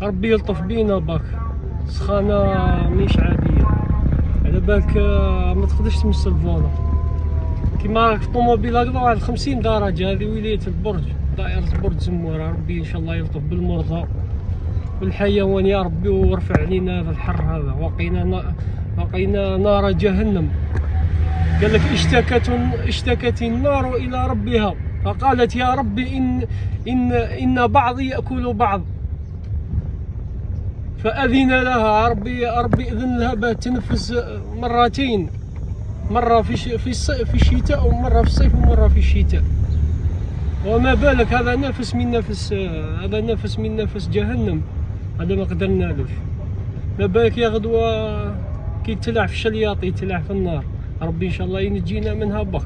ربي يلطف بينا باك. سخانة مش عادية، على بالك ما تقدرش تمس الفولون كيما راك في الطوموبيل هكذا واحد 50 درجة. هذه ولاية البرج، دائرة برج زمورة. ربي إن شاء الله يلطف بالمرضى والحيوان يا ربي، ويرفع علينا هذا الحر هذا. وقينا نار جهنم. قال لك اشتكت النار إلى ربها فقالت يا ربي إن بعضي يأكل بعض، فأذن لها ربي إذن لها باه تنفس مرتين، مرة في الشتاء، ومرة في الصيف، ومرة في الشتاء. وما بالك هذا نفس من نفس جهنم، هذا ما قدرنالوش. ما بالك يا غدوة كي تلع في الشلياط يتلع في النار. ربي ان شاء الله ينجينا منها بخ.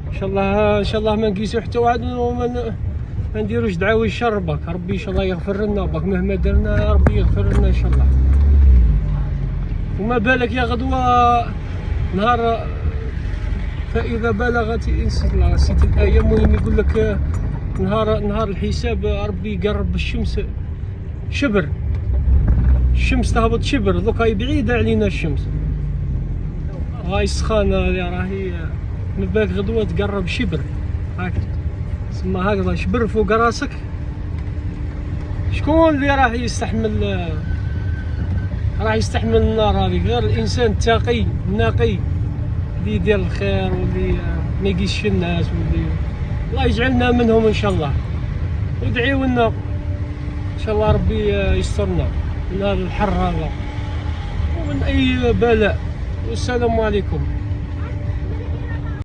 ان شاء الله ما نقيسو حتى واحد، وما نديروش دعاوي الشر بك. ربي ان شاء الله يغفر لنا بك، مهما درنا يا ربي يغفر لنا ان شاء الله. وما بالك يا غدوة نهار فإذا بلغت نسيت الآية. المهم يقول لك نهار الحساب ربي يقرب الشمس شبر، الشمس تهبط شبر. دوكا بعيدة علينا الشمس، هاي السخانة اللي راهي من بالك غدوة تقرب شبر هكذا، تسمى هكذا شبر فوق راسك. شكون اللي راح يستحمل النار هذه؟ غير الإنسان التقي النقي اللي يدير الخير، واللي ما يقيسش الناس، واللي الله يجعلنا منهم ان شاء الله. وادعيوا لنا ان شاء الله ربي يسترنا من هذا الحر هذا ومن اي بلاء. والسلام عليكم.